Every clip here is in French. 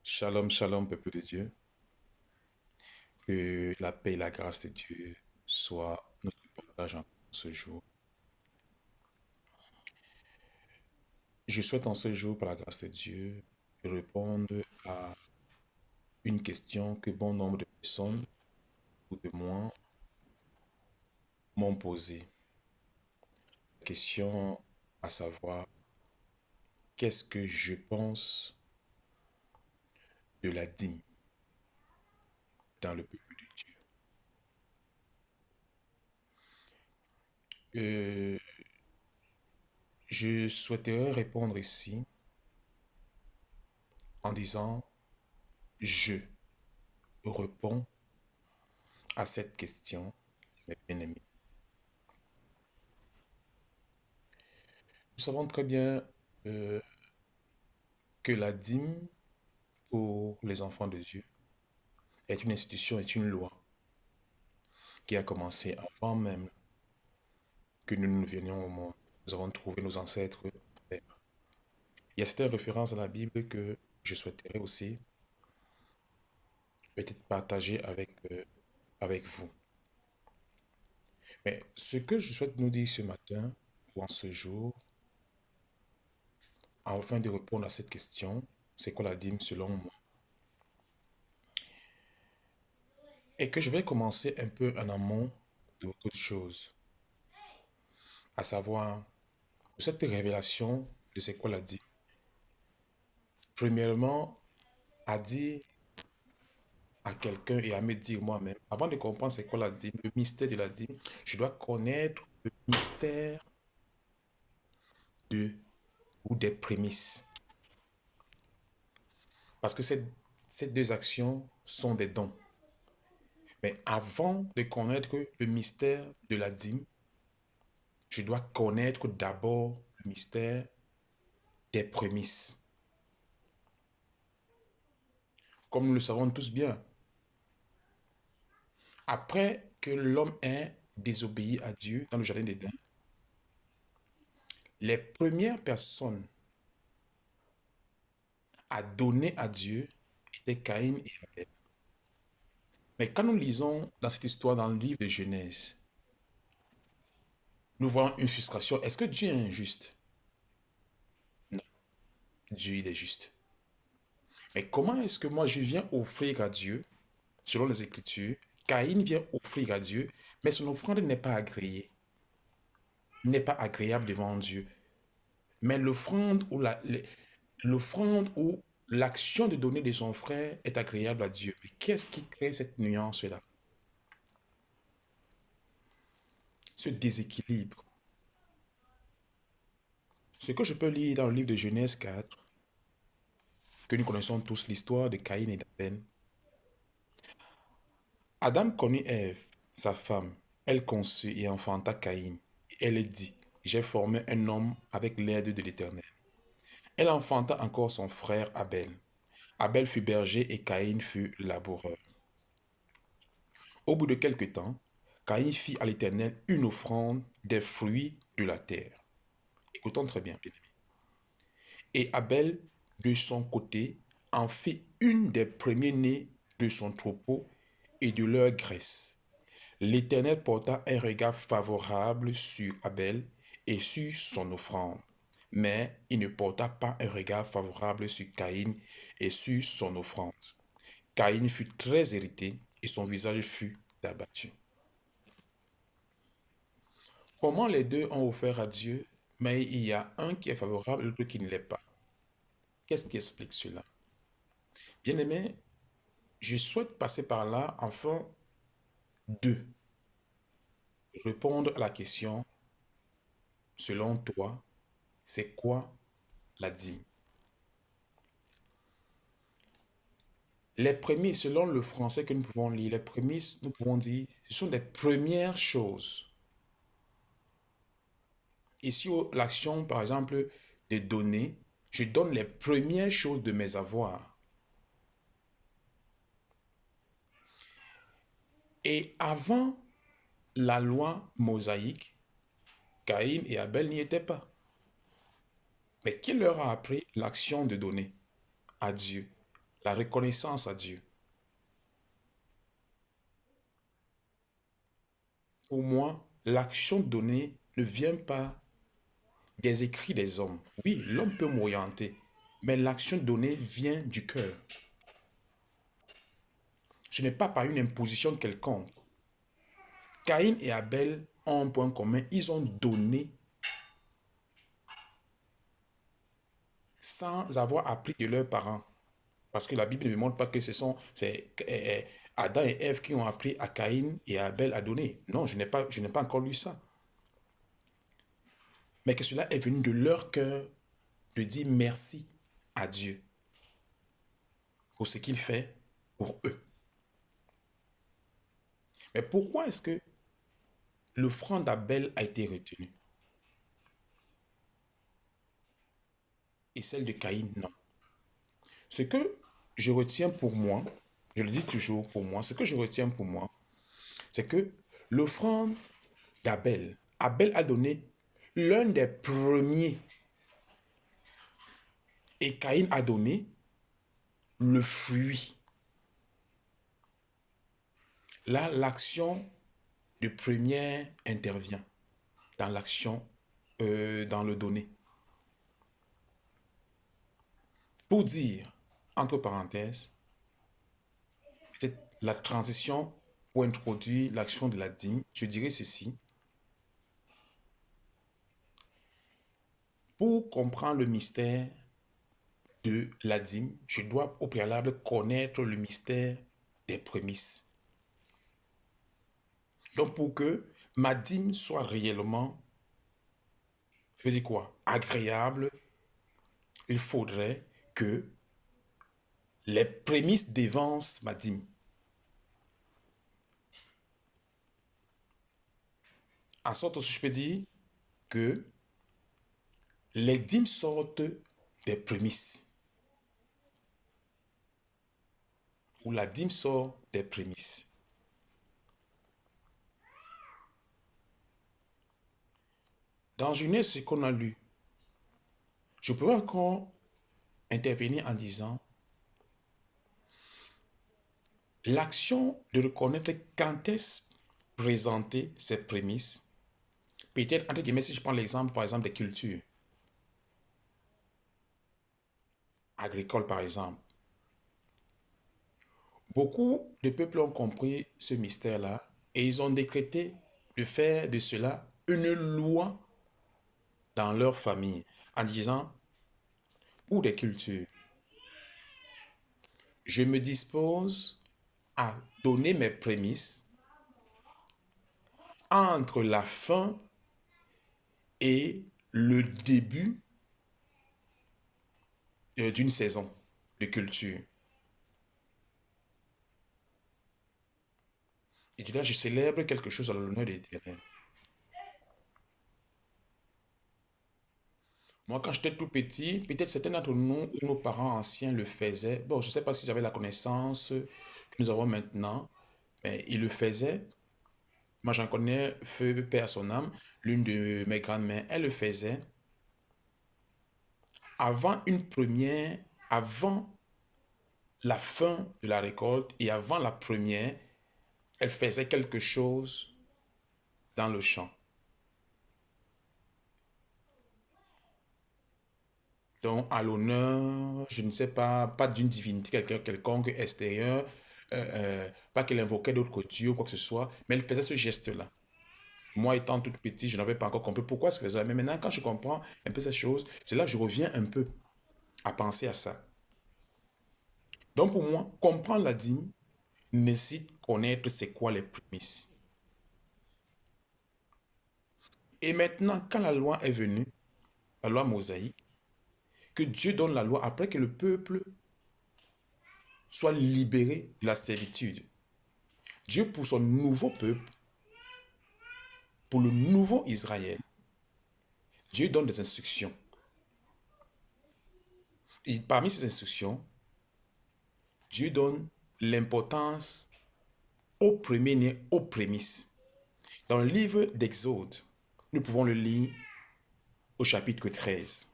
Shalom, shalom, peuple de Dieu. Que la paix et la grâce de Dieu soient notre partage en ce jour. Je souhaite en ce jour, par la grâce de Dieu, répondre à une question que bon nombre de personnes, ou de moins, m'ont posée. La question à savoir, qu'est-ce que je pense de la dîme dans le peuple de Dieu? Euh, je souhaiterais répondre ici en disant, je réponds à cette question, mes bien-aimés. Nous savons très bien euh, que la dîme pour les enfants de Dieu est une institution, est une loi qui a commencé avant même que nous ne venions au monde. Nous avons trouvé nos ancêtres. Il y a certaines références dans la Bible que je souhaiterais aussi peut-être partager avec vous. Mais ce que je souhaite nous dire ce matin ou en ce jour, afin de répondre à cette question, c'est quoi la dîme selon moi? Et que je vais commencer un peu en amont de beaucoup de choses, à savoir cette révélation de c'est quoi la dîme. Premièrement, à dire à quelqu'un et à me dire moi-même, avant de comprendre c'est quoi la dîme, le mystère de la dîme, je dois connaître le mystère de ou des prémices. Parce que ces deux actions sont des dons. Mais avant de connaître le mystère de la dîme, je dois connaître d'abord le mystère des prémices. Comme nous le savons tous bien, après que l'homme ait désobéi à Dieu dans le jardin d'Éden, les premières personnes à donner à Dieu étaient Caïn et Abel. Mais quand nous lisons dans cette histoire, dans le livre de Genèse, nous voyons une frustration. Est-ce que Dieu est injuste? Non, Dieu il est juste. Mais comment est-ce que moi je viens offrir à Dieu, selon les Écritures, Caïn vient offrir à Dieu, mais son offrande n'est pas agréée, n'est pas agréable devant Dieu. Mais l'offrande ou l'action de donner de son frère est agréable à Dieu. Mais qu'est-ce qui crée cette nuance-là? Ce déséquilibre. Ce que je peux lire dans le livre de Genèse 4, que nous connaissons tous l'histoire de Caïn et d'Abel. Adam connut Ève, sa femme. Elle conçut et enfanta Caïn. Et elle dit, j'ai formé un homme avec l'aide de l'Éternel. Elle enfanta encore son frère Abel. Abel fut berger et Caïn fut laboureur. Au bout de quelque temps, Caïn fit à l'Éternel une offrande des fruits de la terre. Écoutons très bien, bien aimé. Et Abel, de son côté, en fit une des premiers-nés de son troupeau et de leur graisse. L'Éternel porta un regard favorable sur Abel et sur son offrande, mais il ne porta pas un regard favorable sur Caïn et sur son offrande. Caïn fut très irrité et son visage fut abattu. Comment les deux ont offert à Dieu, mais il y a un qui est favorable et l'autre qui ne l'est pas? Qu'est-ce qui explique cela? Bien aimé, je souhaite passer par là afin de répondre à la question, selon toi, c'est quoi la dîme? Les prémices, selon le français que nous pouvons lire, les prémices, nous pouvons dire, ce sont des premières choses. Ici, l'action, par exemple, de donner, je donne les premières choses de mes avoirs. Et avant la loi mosaïque, Caïn et Abel n'y étaient pas. Mais qui leur a appris l'action de donner à Dieu? la reconnaissance à Dieu. Pour moi, l'action donnée ne vient pas des écrits des hommes. Oui, l'homme peut m'orienter, mais l'action donnée vient du cœur. Ce n'est pas par une imposition quelconque. Caïn et Abel ont un point commun, ils ont donné sans avoir appris de leurs parents. Parce que la Bible ne montre pas que c'est Adam et Ève qui ont appris à Caïn et à Abel à donner. Non, je n'ai pas encore lu ça. Mais que cela est venu de leur cœur de dire merci à Dieu pour ce qu'il fait pour eux. Mais pourquoi est-ce que l'offrande d'Abel a été retenue et celle de Caïn, non? Ce que je retiens pour moi, je le dis toujours pour moi, ce que je retiens pour moi, c'est que l'offrande d'Abel, Abel a donné l'un des premiers et Caïn a donné le fruit. Là, l'action de première intervient dans l'action, dans le donner. Pour dire, entre parenthèses, peut-être la transition pour introduire l'action de la dîme, je dirais ceci. Pour comprendre le mystère de la dîme, je dois au préalable connaître le mystère des prémices. Donc pour que ma dîme soit réellement, je veux dire quoi, agréable, il faudrait que les prémices dévancent ma dîme. En sorte, je peux dire que les dîmes sortent des prémices. Ou la dîme sort des prémices. Dans Genèse, ce qu'on a lu, je pourrais encore intervenir en disant l'action de reconnaître quand est-ce présenter ces prémices. Peut-être, entre guillemets, si je prends l'exemple, par exemple, des cultures agricoles, par exemple. Beaucoup de peuples ont compris ce mystère-là et ils ont décrété de faire de cela une loi dans leur famille en disant, pour des cultures, je me dispose à donner mes prémices entre la fin et le début d'une saison de culture. Et là, je célèbre quelque chose à l'honneur de l'Éternel. Moi, quand j'étais tout petit, peut-être certains d'entre nous ou nos parents anciens le faisaient. Bon, je ne sais pas s'ils avaient la connaissance que nous avons maintenant, mais ils le faisaient. Moi, j'en connais, feu, paix à son âme, l'une de mes grandes-mères, elle le faisait avant une première, avant la fin de la récolte et avant la première, elle faisait quelque chose dans le champ. Donc, à l'honneur, je ne sais pas, pas d'une divinité quelconque extérieure, pas qu'elle invoquait d'autres dieux ou quoi que ce soit, mais elle faisait ce geste-là. Moi, étant toute petite, je n'avais pas encore compris pourquoi elle faisait ça. Mais maintenant, quand je comprends un peu ces choses, c'est là que je reviens un peu à penser à ça. Donc, pour moi, comprendre la dîme nécessite connaître c'est quoi les prémices. Et maintenant, quand la loi est venue, la loi mosaïque, que Dieu donne la loi après que le peuple soit libéré de la servitude. Dieu, pour son nouveau peuple, pour le nouveau Israël, Dieu donne des instructions. Et parmi ces instructions, Dieu donne l'importance au premier-né, aux prémices. Dans le livre d'Exode, nous pouvons le lire au chapitre 13.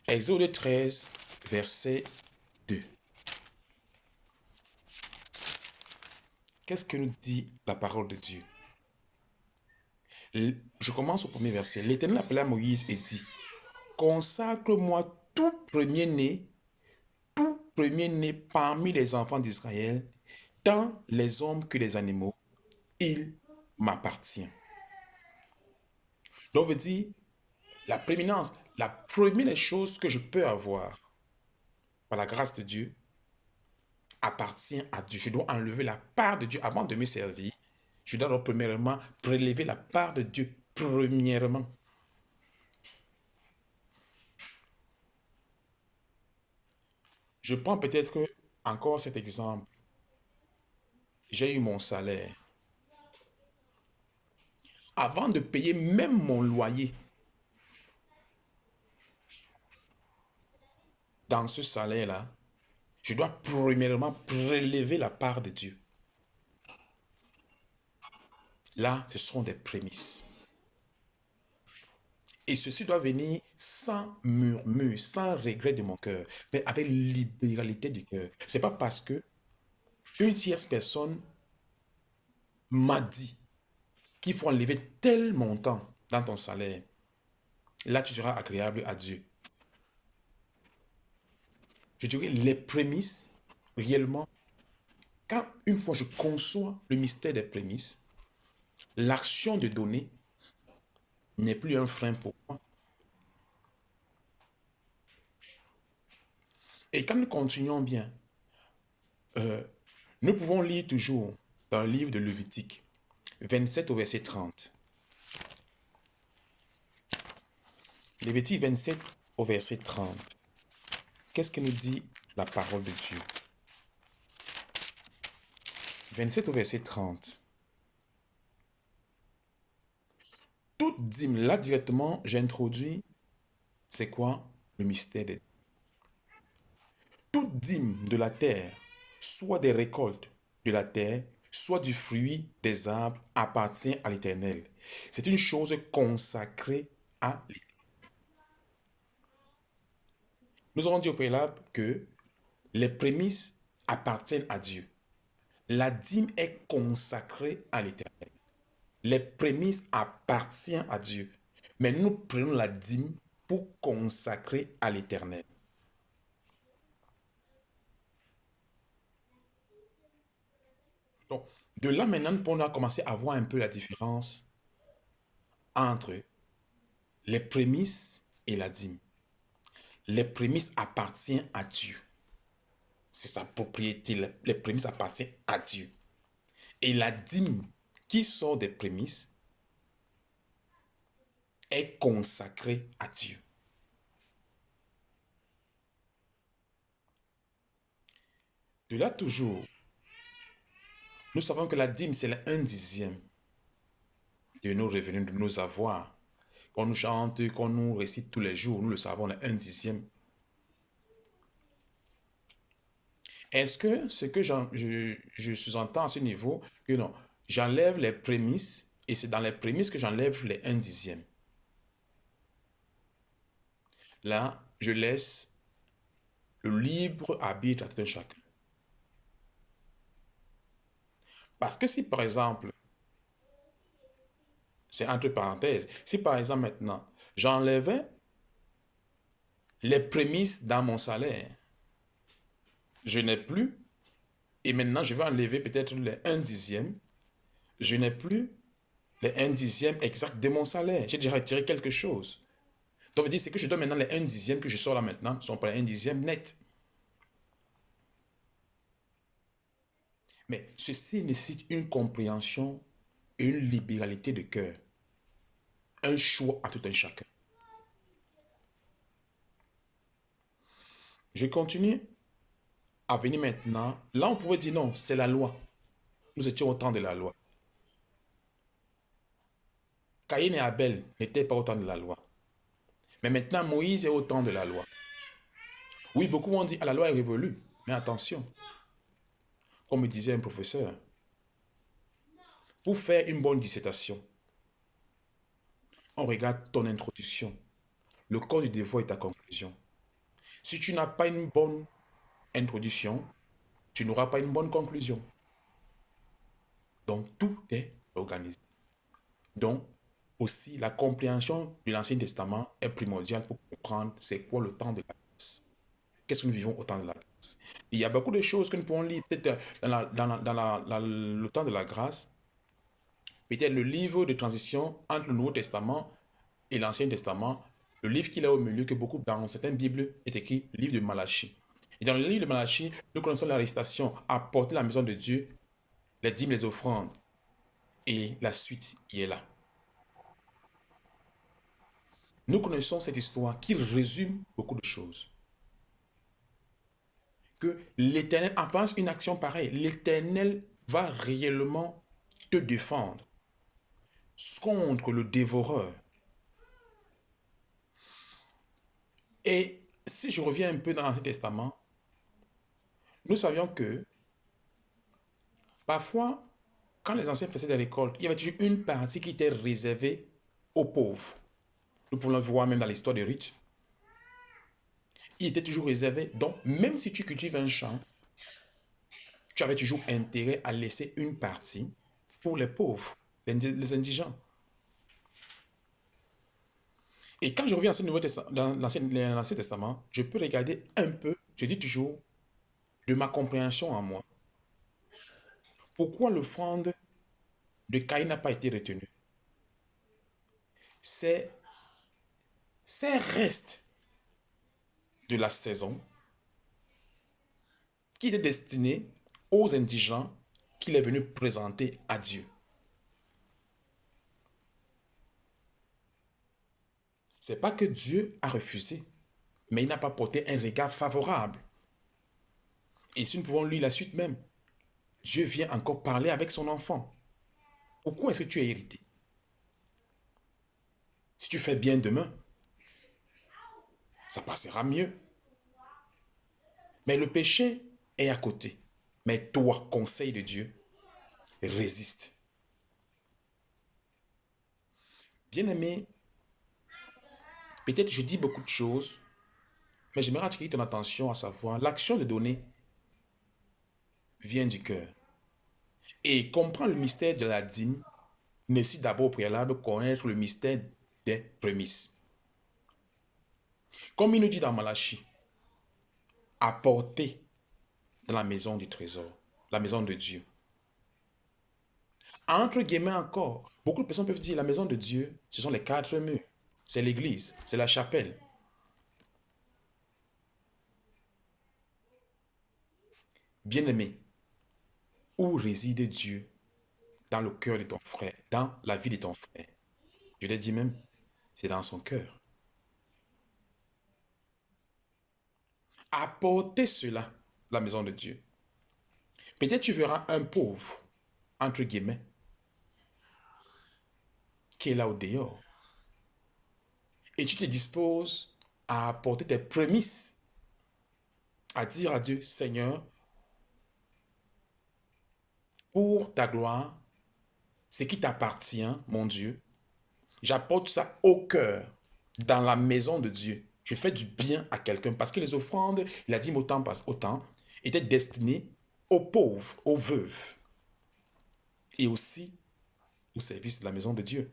Exode 13, verset Qu'est-ce que nous dit la parole de Dieu? Je commence au premier verset. L'Éternel appela Moïse et dit, consacre-moi tout premier-né parmi les enfants d'Israël, tant les hommes que les animaux, il m'appartient. Donc, on veut dire, la prééminence, la première des choses que je peux avoir, par la grâce de Dieu, appartient à Dieu. Je dois enlever la part de Dieu avant de me servir. Je dois donc premièrement prélever la part de Dieu premièrement. Je prends peut-être encore cet exemple. J'ai eu mon salaire. Avant de payer même mon loyer, dans ce salaire-là, je dois premièrement prélever la part de Dieu. Là, ce sont des prémices. Et ceci doit venir sans murmure, sans regret de mon cœur, mais avec libéralité du cœur. C'est pas parce que une tierce personne m'a dit qu'il faut enlever tel montant dans ton salaire. Là, tu seras agréable à Dieu. Je dirais les prémices, réellement, quand une fois je conçois le mystère des prémices, l'action de donner n'est plus un frein pour moi. Et quand nous continuons bien, euh, nous pouvons lire toujours dans le livre de Lévitique, 27 au verset 30. Lévitique 27 au verset 30. Qu'est-ce que nous dit la parole de Dieu? 27 au verset 30. Toute dîme, là directement, j'introduis, c'est quoi? Le mystère des... Toute dîme de la terre, soit des récoltes de la terre, soit du fruit des arbres, appartient à l'Éternel. C'est une chose consacrée à l'Éternel. Nous avons dit au préalable que les prémices appartiennent à Dieu. La dîme est consacrée à l'Éternel. Les prémices appartiennent à Dieu. Mais nous prenons la dîme pour consacrer à l'Éternel. Donc, de là maintenant, on a commencé à voir un peu la différence entre les prémices et la dîme. Les prémices appartiennent à Dieu. C'est sa propriété. Les prémices appartiennent à Dieu. Et la dîme qui sort des prémices est consacrée à Dieu. De là toujours, nous savons que la dîme, c'est le 1/10 de nos revenus, de nos avoirs. Qu'on nous chante, qu'on nous récite tous les jours, nous le savons, le 1/10. Est-ce que ce que je sous-entends à ce niveau, que non, j'enlève les prémices, et c'est dans les prémices que j'enlève les 1/10. Là, je laisse le libre arbitre à tout un chacun. Parce que si par exemple, c'est entre parenthèses, si par exemple maintenant, j'enlevais les prémices dans mon salaire, je n'ai plus, et maintenant je vais enlever peut-être les 1/10, je n'ai plus les 1/10 exact de mon salaire. J'ai déjà retiré quelque chose. Donc, c'est que je donne maintenant les 1/10 que je sors là maintenant, ne sont pas les 1/10 net. Mais ceci nécessite une compréhension et une libéralité de cœur. Un choix à tout un chacun. Je continue à venir maintenant. Là, on pouvait dire non, c'est la loi. Nous étions au temps de la loi. Caïn et Abel n'étaient pas au temps de la loi. Mais maintenant, Moïse est au temps de la loi. Oui, beaucoup ont dit, ah, la loi est révolue. Mais attention, comme me disait un professeur, pour faire une bonne dissertation, on regarde ton introduction, le corps du devoir et ta conclusion. Si tu n'as pas une bonne introduction, tu n'auras pas une bonne conclusion. Donc, tout est organisé. Donc, aussi, la compréhension de l'Ancien Testament est primordiale pour comprendre c'est quoi le temps de la grâce. Qu'est-ce que nous vivons au temps de la grâce? Il y a beaucoup de choses que nous pouvons lire peut-être le temps de la grâce. Peut-être le livre de transition entre le Nouveau Testament et l'Ancien Testament, le livre qu'il a au milieu, que beaucoup dans certaines Bibles est écrit, le livre de Malachie. Et dans le livre de Malachie, nous connaissons l'arrestation, apporter la maison de Dieu, les dîmes, les offrandes, et la suite y est là. Nous connaissons cette histoire qui résume beaucoup de choses. Que l'Éternel avance une action pareille. L'Éternel va réellement te défendre contre le dévoreur. Et si je reviens un peu dans l'Ancien Testament, nous savions que parfois, quand les anciens faisaient des récoltes, il y avait toujours une partie qui était réservée aux pauvres. Nous pouvons le voir même dans l'histoire de Ruth. Il était toujours réservé. Donc, même si tu cultives un champ, tu avais toujours intérêt à laisser une partie pour les pauvres, les indigents. Et quand je reviens dans l'Ancien Testament, je peux regarder un peu, je dis toujours, de ma compréhension en moi. Pourquoi l'offrande de Caïn n'a pas été retenue? C'est ces restes de la saison qui étaient destinés aux indigents qu'il est venu présenter à Dieu. C'est pas que Dieu a refusé, mais il n'a pas porté un regard favorable. Et si nous pouvons lire la suite même, Dieu vient encore parler avec son enfant. Pourquoi est-ce que tu es irrité? Si tu fais bien demain, ça passera mieux. Mais le péché est à côté. Mais toi, conseil de Dieu, résiste. Bien-aimé, peut-être je dis beaucoup de choses, mais j'aimerais attirer ton attention à savoir l'action de donner vient du cœur. Et comprendre le mystère de la dîme nécessite d'abord au préalable connaître le mystère des prémices. Comme il nous dit dans Malachie, apporter dans la maison du trésor, la maison de Dieu. Entre guillemets encore, beaucoup de personnes peuvent dire la maison de Dieu, ce sont les quatre murs, c'est l'église, c'est la chapelle. Bien-aimé, où réside Dieu dans le cœur de ton frère, dans la vie de ton frère? Je l'ai dit même, c'est dans son cœur. Apportez cela, la maison de Dieu. Peut-être tu verras un pauvre, entre guillemets, qui est là au dehors. Et tu te disposes à apporter tes prémices, à dire à Dieu, Seigneur, pour ta gloire, ce qui t'appartient, mon Dieu, j'apporte ça au cœur, dans la maison de Dieu. Je fais du bien à quelqu'un parce que les offrandes, il a dit autant, étaient destinées aux pauvres, aux veuves et aussi au service de la maison de Dieu.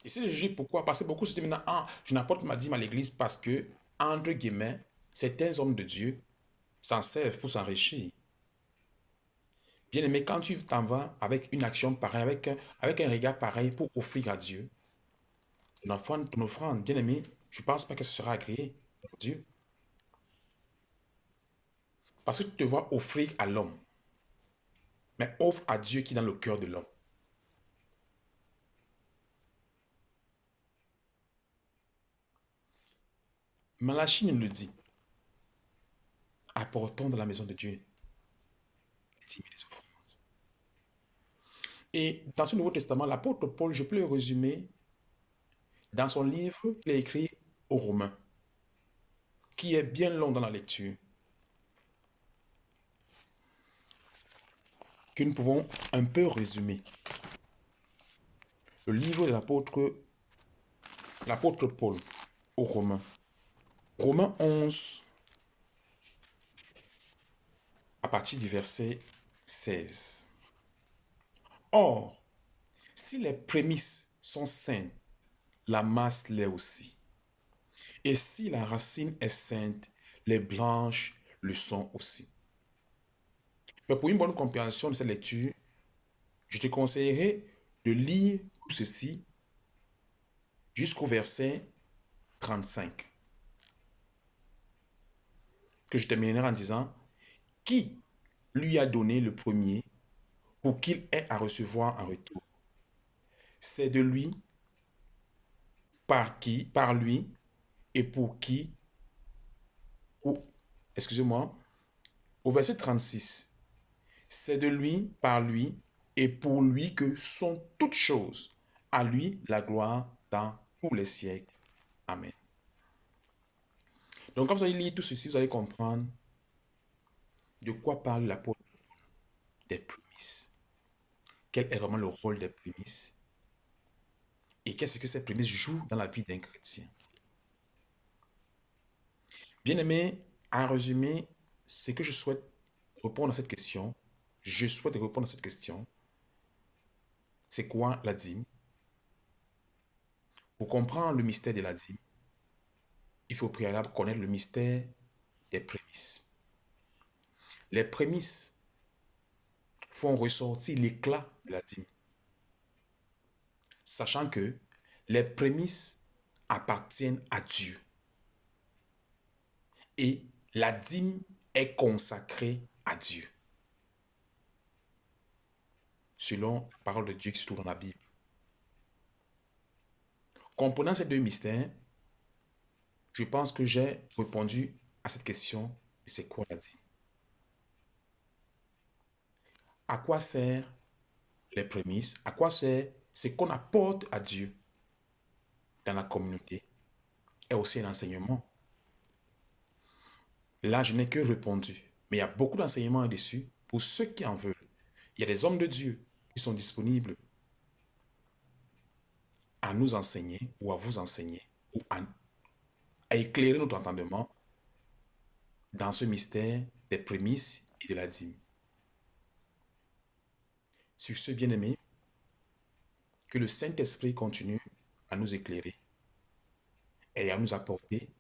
Et si je dis pourquoi, parce que beaucoup se disent maintenant, ah, je n'apporte ma dîme à l'église parce que, entre guillemets, certains hommes de Dieu s'en servent pour s'enrichir. Bien aimé, quand tu t'en vas avec une action pareille, avec un regard pareil pour offrir à Dieu, ton offrande, bien aimé, je ne pense pas que ce sera agréé pour Dieu. Parce que tu te vois offrir à l'homme, mais offre à Dieu qui est dans le cœur de l'homme. Malachie nous le dit. Apportons dans la maison de Dieu les offrandes. Et dans ce Nouveau Testament, l'apôtre Paul, je peux le résumer dans son livre qu'il a écrit aux Romains, qui est bien long dans la lecture, que nous pouvons un peu résumer. Le livre de l'apôtre Paul aux Romains. Romains 11, à partir du verset 16. Or, si les prémices sont saintes, la masse l'est aussi. Et si la racine est sainte, les branches le sont aussi. Mais pour une bonne compréhension de cette lecture, je te conseillerais de lire tout ceci jusqu'au verset 35, que je terminerai en disant, qui lui a donné le premier pour qu'il ait à recevoir en retour? C'est de lui, par lui et pour qui, ou, excusez-moi, au verset 36, c'est de lui, par lui et pour lui que sont toutes choses. À lui la gloire dans tous les siècles. Amen. Donc quand vous allez lire tout ceci, vous allez comprendre de quoi parle l'apôtre des prémices. Quel est vraiment le rôle des prémices et qu'est-ce que ces prémices jouent dans la vie d'un chrétien. Bien aimé, en résumé, ce que je souhaite répondre à cette question, c'est quoi la dîme? Pour comprendre le mystère de la dîme, il faut au préalable connaître le mystère des prémices. Les prémices font ressortir l'éclat de la dîme, sachant que les prémices appartiennent à Dieu et la dîme est consacrée à Dieu, selon la parole de Dieu qui se trouve dans la Bible. Comprenant ces deux mystères, je pense que j'ai répondu à cette question, c'est quoi la dîme? À quoi sert les prémices? À quoi sert ce qu'on apporte à Dieu dans la communauté et aussi l'enseignement? Là, je n'ai que répondu. Mais il y a beaucoup d'enseignements dessus pour ceux qui en veulent. Il y a des hommes de Dieu qui sont disponibles à nous enseigner ou à vous enseigner ou à éclairer notre entendement dans ce mystère des prémices et de la dîme. Sur ce, bien-aimé, que le Saint-Esprit continue à nous éclairer et à nous apporter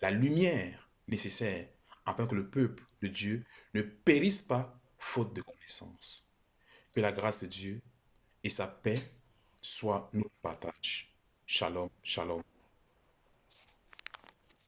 la lumière nécessaire afin que le peuple de Dieu ne périsse pas faute de connaissance. Que la grâce de Dieu et sa paix soient notre partage. Shalom, shalom.